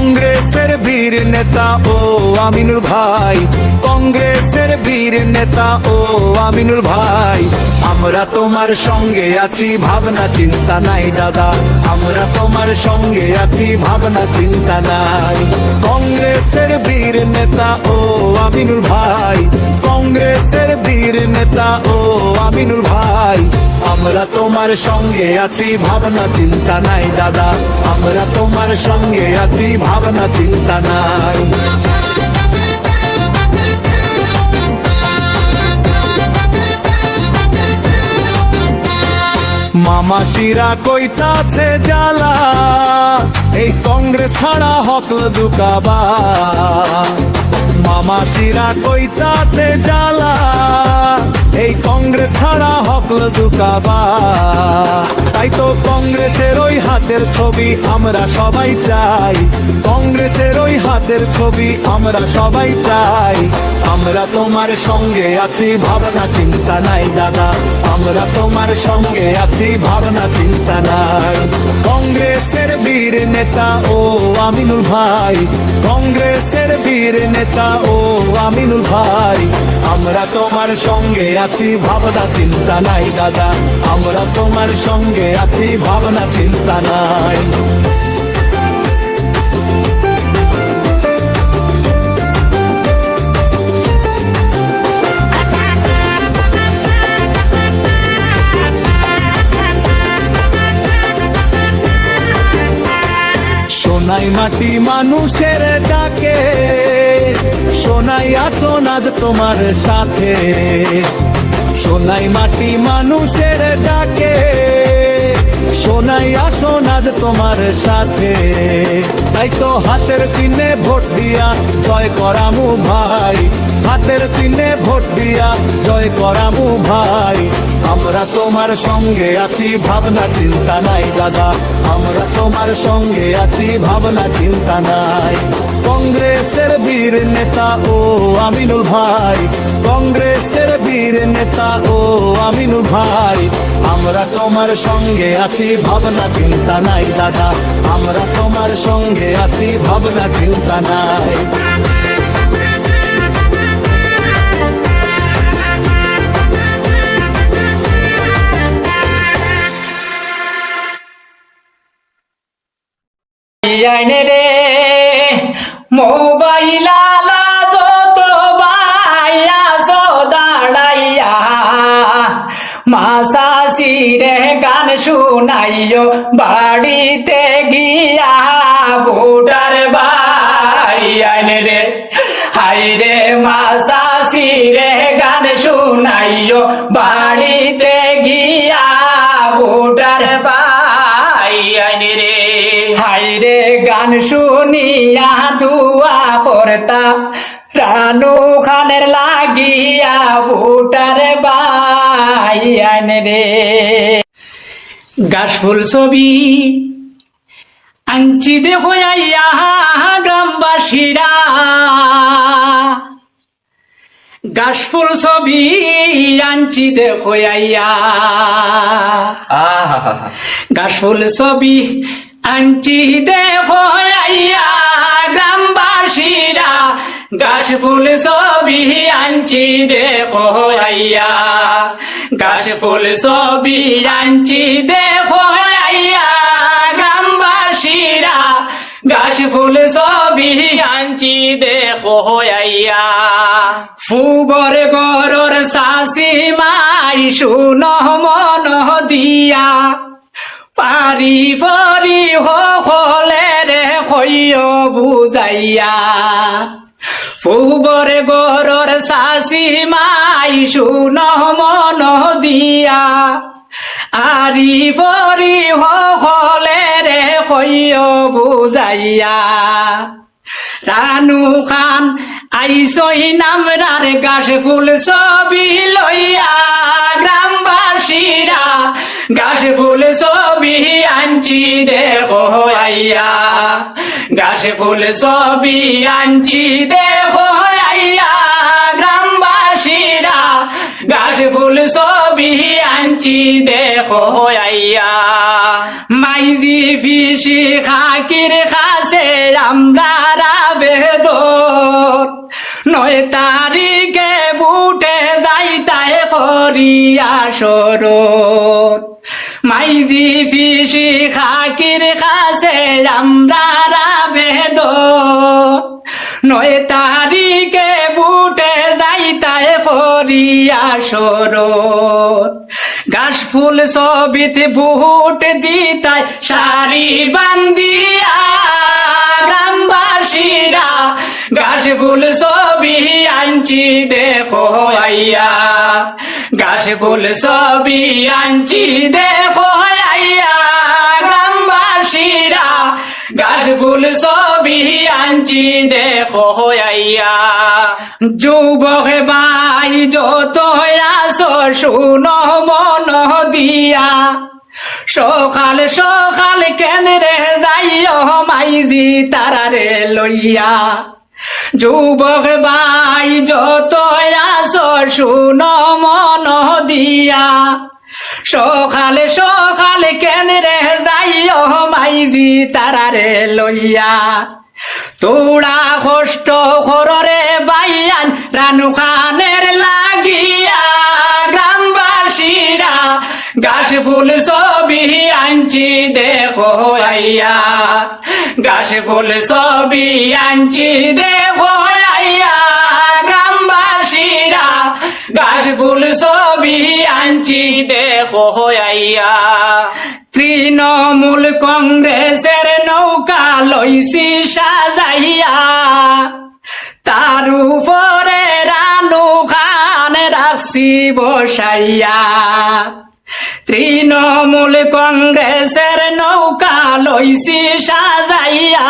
কংগ্রেসের বীর নেতা ও আমিনুল ভাই, কংগ্রেসের বীর নেতা ও আমিনুল ভাই। আমরা তোমার সঙ্গে আছি, ভাবনা চিন্তা নাই দাদা, আমরা তোমার সঙ্গে আছি, ভাবনা চিন্তা নাই। কংগ্রেসের বীর নেতা ও আমিনুল ভাই, কংগ্রেসের বীর নেতা ও আমিনুল ভাই। আমরা তোমার সঙ্গে আছি, ভাবনা চিন্তা নাই দাদা, আমরা তোমার সঙ্গে আছি, ভাবনা চিন্তা নাই। মামাসিরা কইতাছে জ্বালা, এই কংগ্রেস ছাড়া হকল দুকাবা। মামাসিরা কইতাছে জ্বালা, এই কংগ্রেস ছাড়া হকল দুকাবা। তাই তো কংগ্রেসের ওই হাতের ছবি আমরা সবাই চাই, কংগ্রেসের ওই হাতের ছবি আমরা সবাই চাই। আমরা তোমার সঙ্গে আছি, ভাবনা চিন্তা নাই দাদা, আমরা তোমার সঙ্গে আছি, ভাবনা চিন্তা নাই। কংগ্রেসের বীর নেতা ও আমিনুল ভাই, কংগ্রেসের বীর নেতা ও আমিনুল ভাই। আমরা তোমার সঙ্গে আছি, ভাবনা চিন্তা নাই দাদা, আমরা তোমার সঙ্গে আছি, ভাবনা চিন্তা নাই। সোনাই মাটি মানুষের ডাকে, সোনাই আসন আজ তোমার সাথে। সোনাই মাটি মানুষের ডাকে, সোনাই আসন আজ তোমার সাথে। তাই তো হাতের চিহ্নে ভোট দিয়া জয় করামু ভাই, হাতের চিহ্নে ভোট দিয়া জয় করামু ভাই। আমরা তোমার সঙ্গে আছি, ভাবনা চিন্তা নাই দাদা, আমরা তোমার সঙ্গে আছি, ভাবনা চিন্তা নাই। কংগ্রেসের বীর নেতা ও আমিনুল ভাই, কংগ্রেসের বীর নেতা ও আমিনুল ভাই। আমরা তোমার সঙ্গে আছি, ভাবনা চিন্তা নাই দাদা, আমরা তোমার সঙ্গে আছি, ভাবনা চিন্তা নাই। আইনে রে মোবাইল আলা যত বাইয়া দাঁড়াইয়া, মাসাসি রে গান শুনাইও বাড়িতে গিয়া। ভোটার ভাই আইনে রে, হাই রে মাসাসি রে গান শুনাইও বাড়িতে গিয়া। ভোটার ভাই আইনে রে, হাই রে গান শুনিয়া দুয়া করতা রানু খানের লাগিয়া। ভোটার ভাই আইনে রে, গাছফুল ছবি আনছি দেখো আইয়া গ্রামবাসীরা। গাছফুল ছবি আনছি দেখো আইয়া, গাছফুল ছবি আনছি দেখো আইয়া গ্রামবাসীরা। গাছফুল ছবি আনছি দেখো আইয়া, গাছফুল ছবি আনছি দেখো আইয়া গ্রামবাসীরা। গাছফুল ছবি আনছি দেখো আইয়া। ফুবর গরর শাশি মাই শুনো মন দিয়া, পারি পরি হলে রে হইও বুঝাইয়া। ফুবর গরর শাশি মাই শুনো মন দিয়া, আরি পরি হলে রে হইও বুঝাইয়া। রানু খান আইসই নামরার গাছফুল ছবি লইয়া গ্রামবাসীরা। গাছফুল ছবি আনছি দেখো আইয়া, গাছফুল ছবি আনছি দেখো আইয়া গ্রামবাসীরা। ঘাস ফুল ছবি আনছি দেখো আইয়া মাইজি ফিসি খাকির খাসে আমরা আবেদন 9 তারিখে বুটে যাইতায় করিয়া শরৎ মাইজি ফিসি খাকির খাসে আমরা আবেদন 9 তারিখে বুটে যাইতায় করিয়া শরৎ ঘাস ফুল ছবিতে বুট দিতায় শাড়ি বান্দিয়া গ্রামবাসীরা ঘাস ফুল ছবি আনছি দেখো আইয়া ঘাস ফুল ছবি আনছি দেখো আইয়া গ্রামবাসীরা ঘাস ফুল ছবি আনছি দেখো আইয়া যুবক ভাই যত আসো শুনো মন দিয়া সকাল সকাল কেন্দ্রে যাইও মাইজি তারারে লইয়া যুবক ভাই যত আসো শুনো মন দিয়া সকাল সকাল কেন্দ্রে যাইও মাইজি তারারে লইয়া তোড়া কষ্ট কররে বাইয়ান রানু খানের লাগিয়া গ্রামবাসীরা ঘাস ফুল ছবি আনছি দেখো আইয়া ঘাস ফুল ছবি আনছি দেখো আইয়া গ্রামবাসীরা ঘাস ফুল ছবি আনছি দেখো আইয়া তৃণমূল কংগ্রেসের নৌকা লইছি সাজাইয়া তার উপরে রানু খান রাখছি বসাইয়া তৃণমূল কংগ্রেসের নৌকা লইছি সাজাইয়া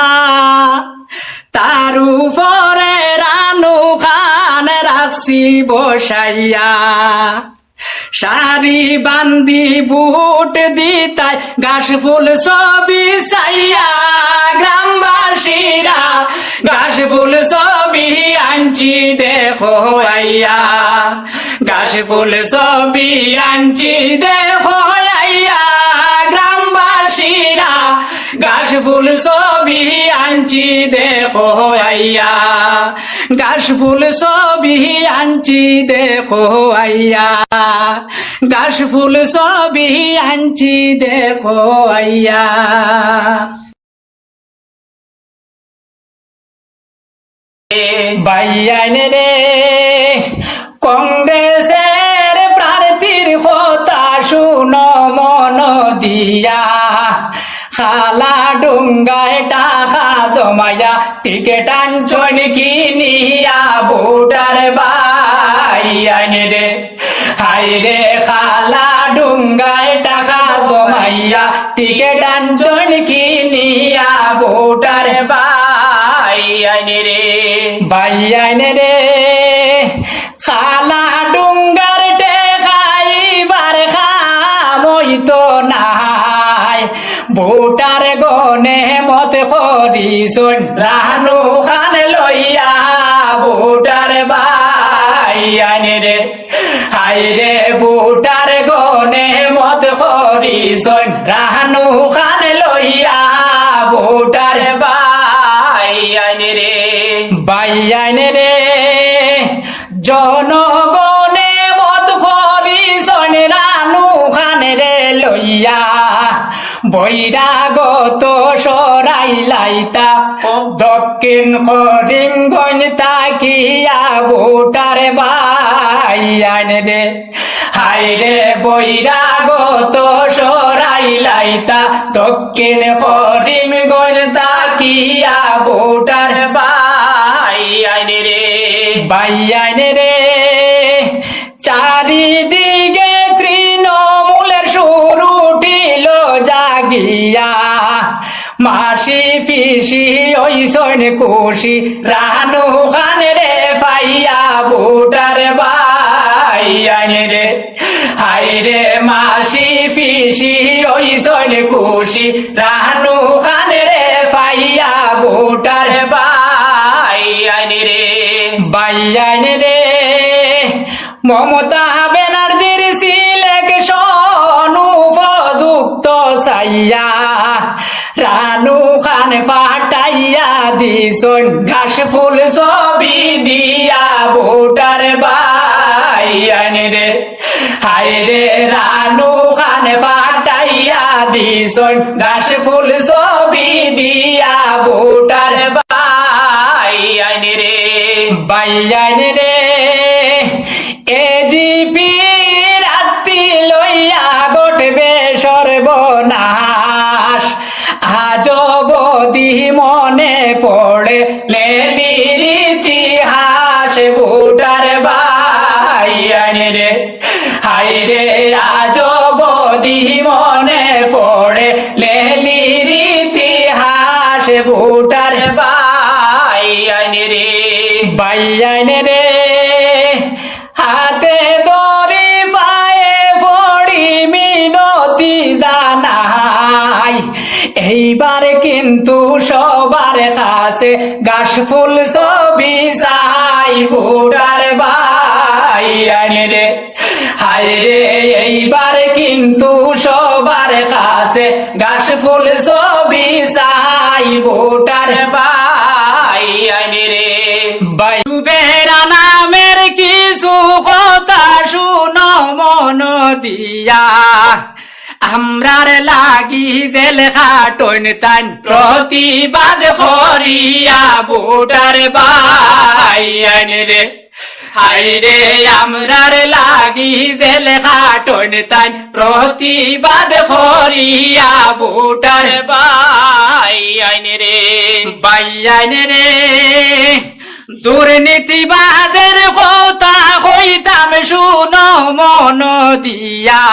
তার উপরে রানু খান রাখছি বসাইয়া শাড়ি বান্দি বুট দিতায় ঘাস ফুল ছবি চাইয়া গ্রামবাসীরা ঘাস ফুল ছবি আনছি দেখো আইয়া ঘাস ফুল ছবি আনছি দেখো আইয়া গ্রামবাসীরা ঘাস ফুল ছবি আনছি দেখো আইয়া ঘাস ফুল ছবি আনছি দেখো আইয়া ঘাস ফুল ছবি আনছি দেখো আইয়া বাইয়ান রে কংগ্রেসের প্রার্থীর কথা শুনো মন দিয়া খালা ডুঙ্গায় টাকা জমায়া টিকেট আনছন কিনিয়া ভোটার বাইয়ান রে হাই রে খালা ডুঙ্গায় টাকা জমাইয়া টিকেট আনছন কিনিয়া ভোটার বাইয়ান রে বাইয়ান রে খালা ডুঙ্গার টেকাইবার খামই তো নাই ভোটার গনে মত করিছন রানু খান লইয়া ভোটার বাইয়ান রে হাই রে ভোটার গনে মত করিছন রানু খান লইয়া ভোটার বাইয়ান রে বাইয়ান রে জনগণে মত করিছন রানু খান রে লইয়া বৈরাগত সরাই লাইতা দক্ষিণ করিমগঞ্জ তাকিয়া ভোটার বাইয়ান রে হাই রে বৈরাগত সরাই লাইতা দক্ষিণ করিমগঞ্জ তাকিয়া ভোটার বাইয়ান রে বাইয়ান রে চারিদিকে তৃণমূলের সুর উঠিল জাগিয়া মাসি পিসি ওইসন খুশি রানু খান রে পাইয়া ভোটার বাইয়ান রে হাই রে মাসি পিসি ওইসন খুশি রানু খান রে পাইয়া ভোটার বাইয়ান রে বাইয়ান রে মমতা পাইয়া রানু খান পাঠাইয়া দিছন ঘাস ফুল ছবি দিয়া ভোটার বাইয়ান রে হায় রে রানু খান পাঠাইয়া দিছন ঘাস ফুল ছবি দিয়া ভোটার বাইয়ান রে বাইয়ান রে এজিপি রাত্রি লইয়া গটবে সর্বনাশ আজ বদি মনে পড়ে লেলির ইতিহাস ভোটার বাইয়ান রে হায় রে আজ বদি মনে পড়ে লেলির ইতিহাস ভোটার বাইয়ান রে বাইয়ান রে হাতে দড়ি পায়ে পড়ি মিনতি জানাই এইবার কিন্তু সবার কাছে ঘাস ফুল ছবি চাই ভোটার বাইয়ান রে হায় রে এইবার কিন্তু সবার কাছে ঘাস ফুল ছবি চাই ভোটার বাইয়ান রে বাইবেরা নামের কিছু কথা শুনো মন দিয়া আমরার লাগি জেল খাটন তান প্রতিবাদ করিয়া ভোটার বাইয়ান রে হায় রে আমরার লাগি জেল খাটন তান প্রতিবাদ করিয়া ভোটার বাইয়ান রে বাইয়ান রে দুর্নীতিবাদের কথা কইতাম শুনো মন দিয়া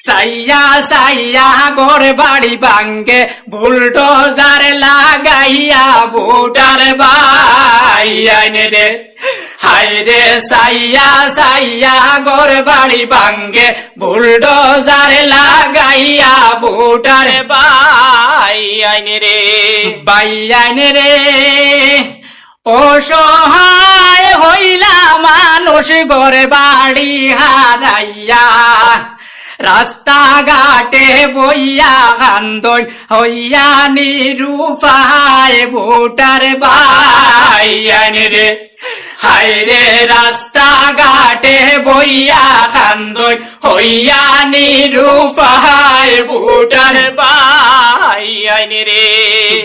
সাইয়া সাইয়া ঘর বাড়ি ভাঙ্গে বুলডোজার লাগাইয়া ভোটার বাইয়ান রে হায় রে সাইয়া সাইয়া ঘর বাড়ি ভাঙ্গে বুলডোজার লাগাইয়া ভোটার বাইয়ান রে বাইয়ান রে অসহায় হইলা মানুষ ঘরে বাড়ি হারাইয়া রাস্তাঘাটে বইয়া কান্দন হইয়া নিরুপায় ভোটার বাইয়ান রে হায় রে রাস্তাঘাটে বইয়া কান্দন হইয়া নিরুপায় ভোটার বাইয়ান রে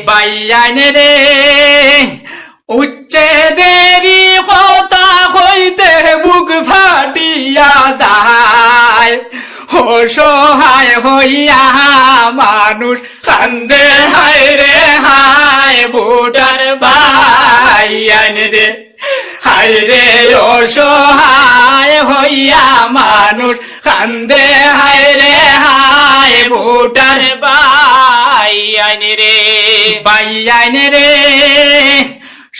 বাইয়ান রে উচ্ছেদেরই কথা হইতে বুক ফাটিয়া যায় অসহায় হইয়া মানুষ কান্দে হায় রে হায় ভোটার বাইয়ান রে হায় রে অসহায় হইয়া মানুষ কান্দে হায় রে হায় ভোটার বাইয়ান রে বাইয়ান রে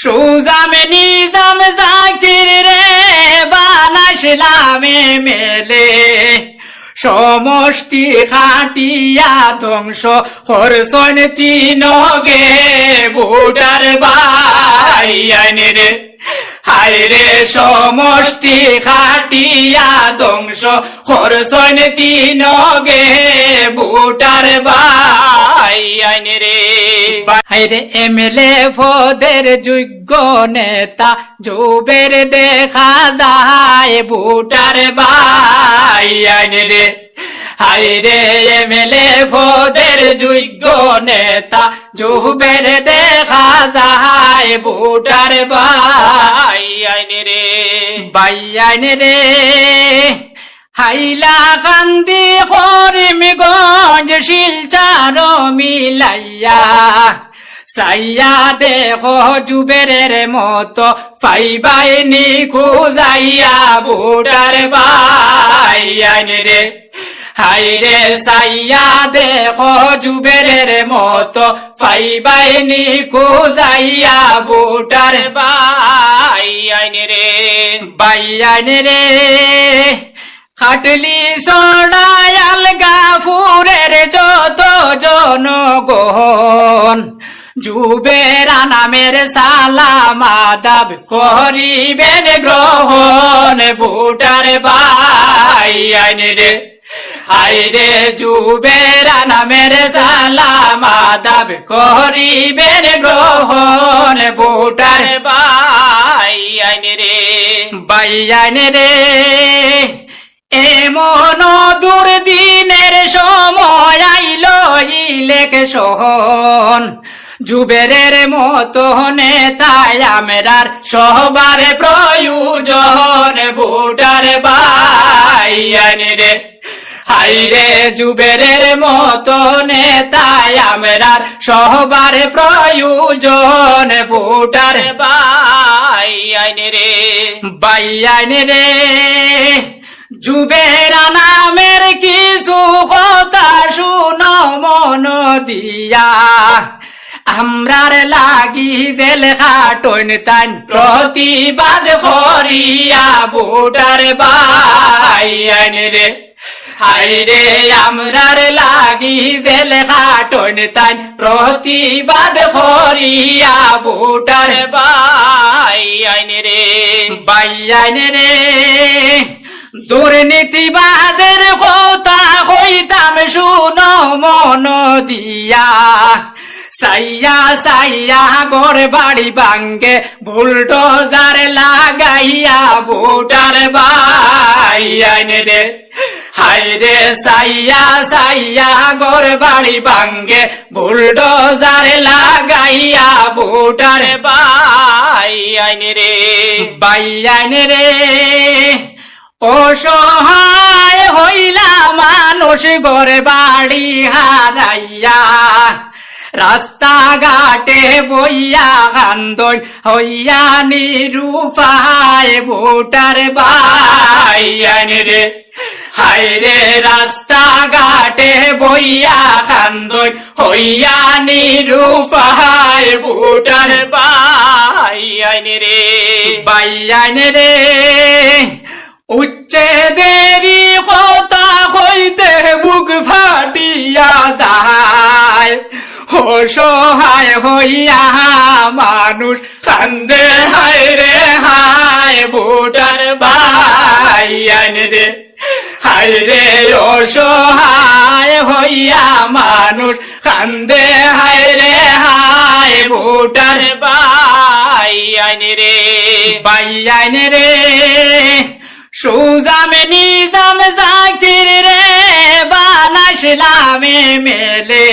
সুজামে নিজাম জাকির রে বানাইলামে মেলে সমষ্টি খাটিয়া ধ্বংস হরসন তিনগে ভোটার বাইয়ান রে হায় রে সমষ্টি খাটিয়া ধ্বংস হরসন তিনগে ভোটার বাইয়ান রে হায় রে এমএলএ পদের যোগ্য নেতা যুবের দেখা যায় ভোটার বাইয়ান রে হায় রে এমএলএ পদের যোগ্য নেতা যুবের দেখা যায় ভোটার বাইয়ান রে বাইয়ান রে হাইলা কান্দি করিমগঞ্জ শিলচার মিলাইয়া সাইয়া দেখো যুবেরের মতো পাইবাইনি খুঁজাইয়া ভোটার বাইয়ান রে হায় রে সাইয়া দেখো যুবেরের মতো পাইবাইনি খুঁজাইয়া ভোটার বাইয়ান রে বাইয়ান রে খাটলি সড়াই আলগা ফুরের যত জনগণ যুবেরা নামের সালাম আদাব করিবেন গ্রহণ ভোটার বাইয়ান রে হাইরে যুবেরা নামের সালাম আদাব করিবেন গ্রহণ ভোটার বাইয়ান রে বাইয়ান রে এমন দুর্দিনের সময় আইল ইলেকশন যুবেরের মতো নেতায় আমরার সবার প্রয়োজন ভোটার বাইয়ান রে হাইরে যুবেরের মতো নেতায় আমরার সবার প্রয়োজন ভোটার বাইয়ান রে বাইয়ান রে যুবেরা নামের কিছু কথা শুনো মন দিয়া আমরার লাগি জেল খাটন তান প্রতিবাদ করিয়া ভোটার বাইয়ান রে হাইরে আমরার লাগি জেল খাটন তান প্রতিবাদ করিয়া ভোটার বাইয়ান রে বাইয়ান রে দুর্নীতিবাদের কথা হইতাম শুনো মন দিয়া সাইয়া সাইয়া গোর বাড়ি ভাঙ্গে বুলডোজার লাগাইয়া ভোটার বাইয়ান রে হাইরে সাইয়া সাইয়া গোর বাড়ি ভাঙ্গে বুলডোজার লাগাইয়া ভোটার বাইয়ান রে বাইয়ান রে অসহায় হইলা মানুষ ঘরে বাড়ি হারাইয়া রাস্তাঘাটে বইয়া কান্দন হইয়া নিরুপায় ভোটার বাইয়ান রে হাইরে রাস্তাঘাটে বইয়া কান্দন হইয়া নিরুপায় ভোটার বাইয়ান রে বাইয়ান রে উচ্ছেদেরই কথা হইতে বুক ফাটিয়া যায় অসহায় হইয়া মানুষ কান্দে হায় রে হায় ভোটার বাইয়ান রে হায় রে অসহায় হইয়া মানুষ কান্দে হায় রে হায় ভোটার বাইয়ান রে বাইয়ান রে সুজামে নিজাম জাকির রে বানাইলামে মেলে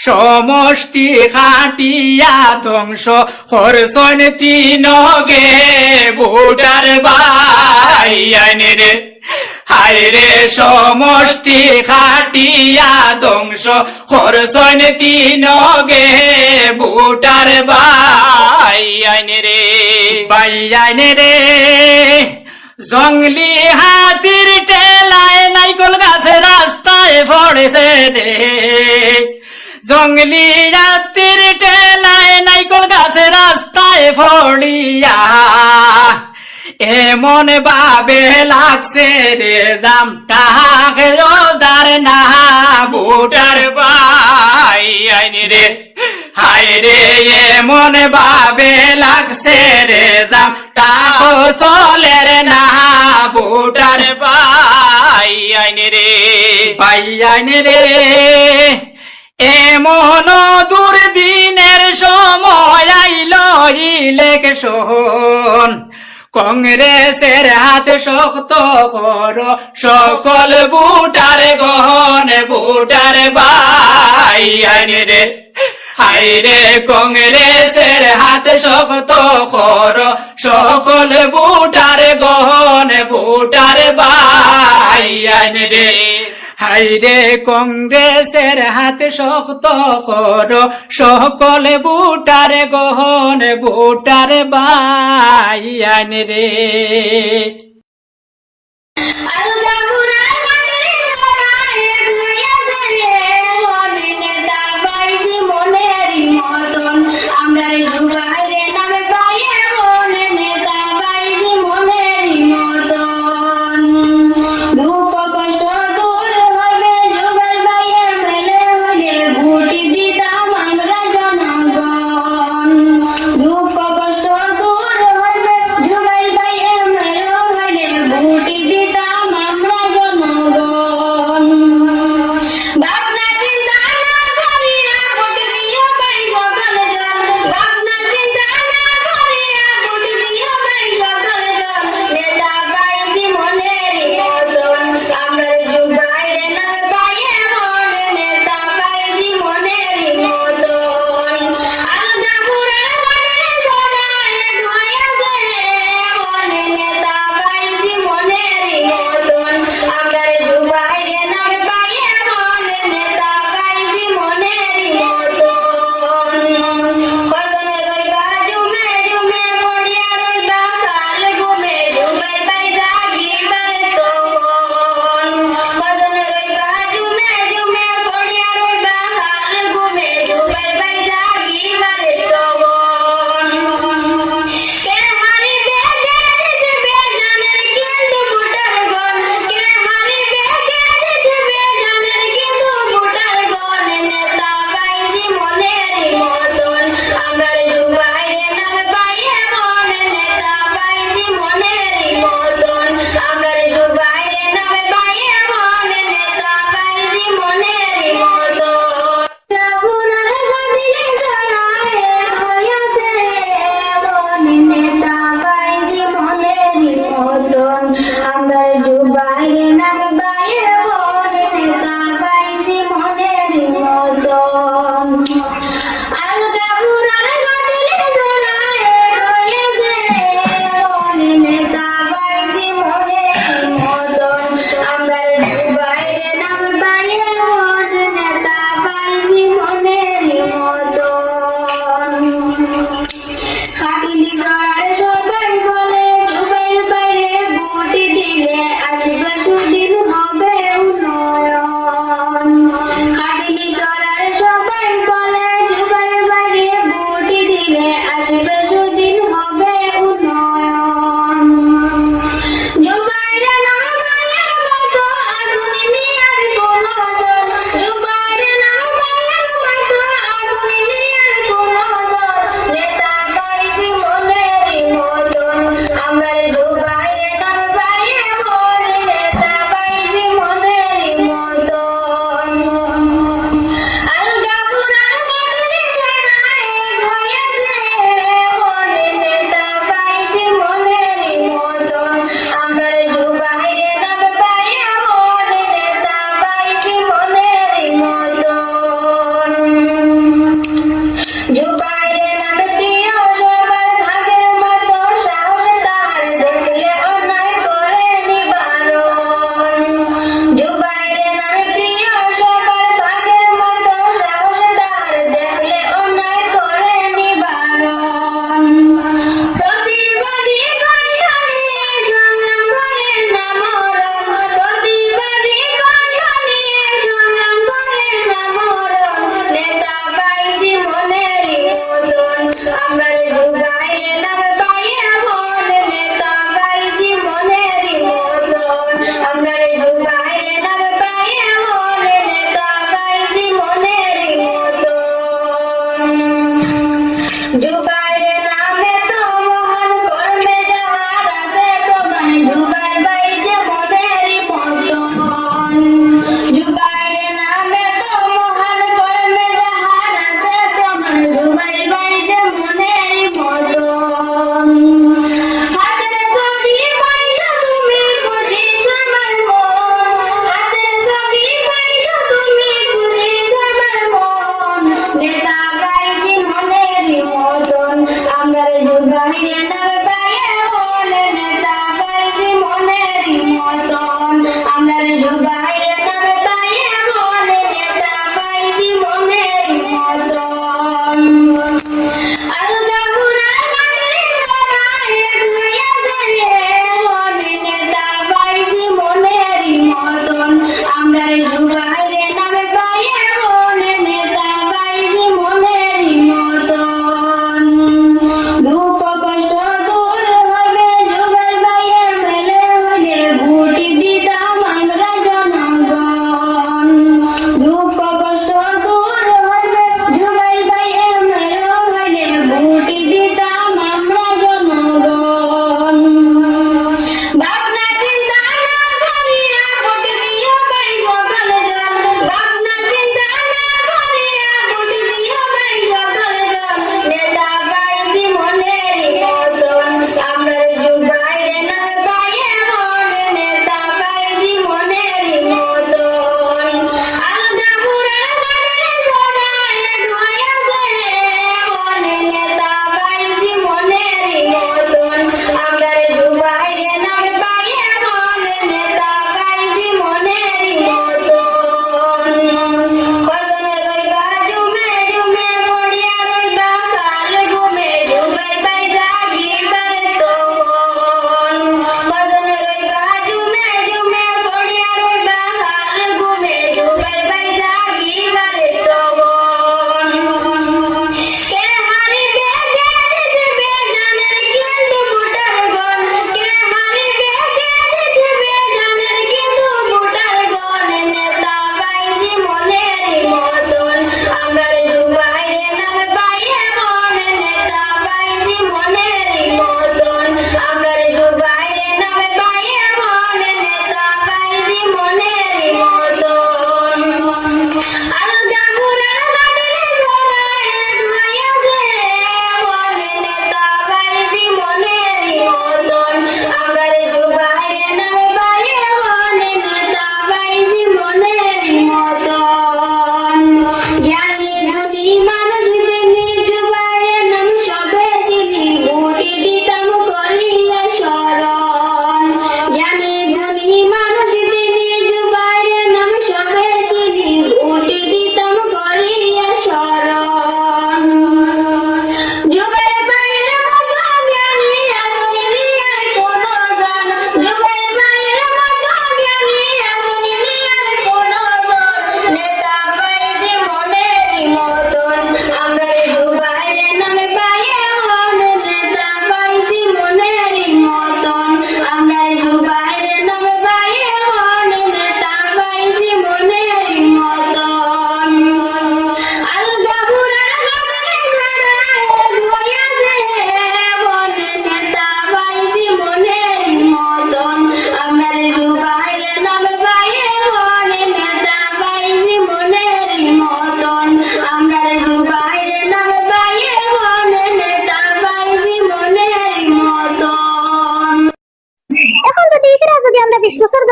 সমষ্টি খাটিয়া ধ্বংস হরসন তিনগে ভোটার বাইয়ান রে হায়রে সমষ্টি খাটিয়া ধ্বংস হরসন তিনগে ভোটার বাইয়ান রে বাইয়ান রে জঙ্গলি হাতির টেলায় নাইকল গাছে রাস্তায় পড়েছে রে জঙ্গলি হাতির টেলায় নাইকল গাছে রাস্তায় পড়িয়া এমন ভাবে লাগছে রে দাম তাহাকে রোজার না ভোটার বাইয়ান রে হায়রে এমন ভাবে লাগছে রে দাম তাহো চলের না ভোটার বাইয়ান রে বাইয়ান রে এমন দুর্দিনের সময় আইল ইলেকশন কংগ্রেসের হাত শক্ত করো সকল ভোটার গহন ভোটার বাইয়ান রে হায়রে কংগ্রেসের হাত শক্ত করো সকল ভোটার গহন ভোটার বাইয়ান রে হায়রে কংগ্রেসের হাত শক্ত করো সকল ভোটার গহন ভোটার বাইয়ান রে দিতাম আমরা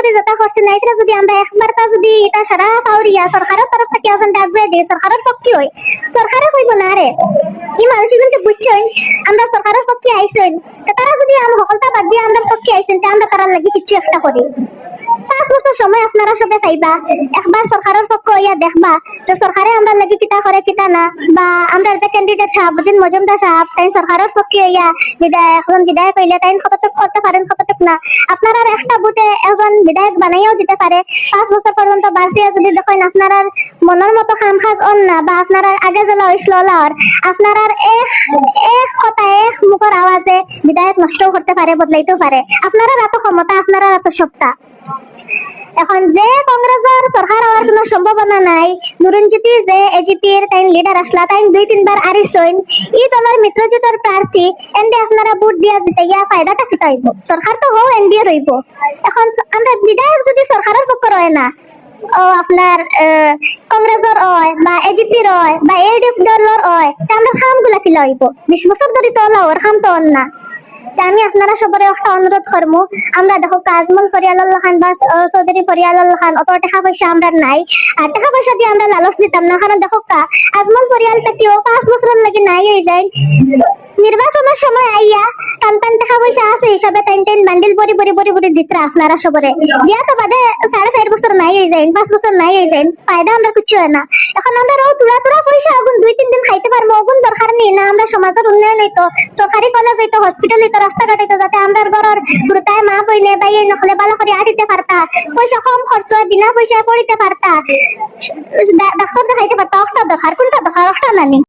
করে যেটা করছে না এটা যদি আমরা একবার তা যদি এটা সারা পাউরিয়া সরকারের তরফ থেকে এখন ডাকবে দিয়ে সরকারের পক্ষে হয় সরকারে হইব না রে এই মানুষ কিন্তু বুঝছেন আমরা সরকারের পক্ষে আইছেন তারা যদি আমরা সকলটা বাদ দিয়ে আমরা পক্ষে আইছেন আমরা তারা লাগি কিছু একটা করি 5 বছর সময় আপনারা সবে চাইবা একবার সরকারের পক্ষ ইয়া দেখবা যে সরকারে আমরা লাগি কিতা করে কিতা না বা আমরা যে ক্যান্ডিডেট শাহাবুদ্দিন মজুমদার সাহেব তাই সরকারের পক্ষে ইয়া এখন বিধায়ক হইলে তাই কতটুক করতে পারেন কতটুক না আপনারা একটা বুথে একজন বিধায়ক বানাইও দিতে পারে 5 বছর পর্যন্ত বাঁচিয়ে যদি দেখেন আপনারা মনের মতো কাম কাজ অন না বা আপনারা আগে জেলা হইছিল আপনারা এক কথা এক মুখের আওয়াজে বিধায়ক নষ্টও করতে পারে বদলাইতেও পারে আপনারা এত ক্ষমতা আপনারা এত সত্তা এখন যে কংগ্রেসের সরকার হওয়ার কোনো সম্ভাবনা নাই নুরুনজিতি যে এজিপির তাই লিডার আসলা তাই 2-3 বার আরিসইন এই দলের মিত্রজোটের প্রার্থী এন্ডে আপনারা ভোট দিয়া জিতে ইয়া ফায়দাটা কি হইব সরকার তো হও এনডিএ রইব এখন আমরা বিধায়ক যদি সরকারের পক্ষ রয় না ও আপনার কংগ্রেসের হয় বা এজিপির হয় বা এলডিএফ দলের হয় তা আমরা কামগুলা কি লইব 20 বছর ধরে তো ওর কাম তো না আমি আপনারা সবারে একটা অনুরোধ করবো আমরা দেখো আজমল ফরিয়াদুল্লাহ খান বা চৌধুরী ফরিয়াদুল্লাহ খান অত টাকা পয়সা আমরা নাই আর টাকা পয়সা দিয়ে আমরা লালচ দিতাম না কারণ দেখো আজমল ফরিয়াল তাকেও 5 বছরের লাগে নাই হয়ে যায় নির্বাচনের সময় আইয়া টান টাকা পয়সা আছে হিসাবে টাইন বান্ডিল বড়ি দিতরা আপনারা সবরে দিয়া তো বাদে 4.5 বছর নাই হয়ে যায় 5 বছর নাই হয়ে যায় ফায়দা আমরা কিছু হয় না এখন আমরা তুলা পয়সা আগুন 2-3 দিন খাইতে পারবো আগুন দরকার নেই না আমরা সমাজের উন্নয়ন হইতো সরকারি কলেজ হইতো হসপিটাল হইতো রাস্তাঘাট হইতো যাতে আমরা ঘরের গুরুতায় মা বইনে বা এই নকলে ভালো করে আটিতে পারতা পয়সা কম খরচ বিনা পয়সায় পড়িতে পারতা ডাক্তার দেখাইতে পারতা একটা দরকার কোনটা দরকার একটা নানি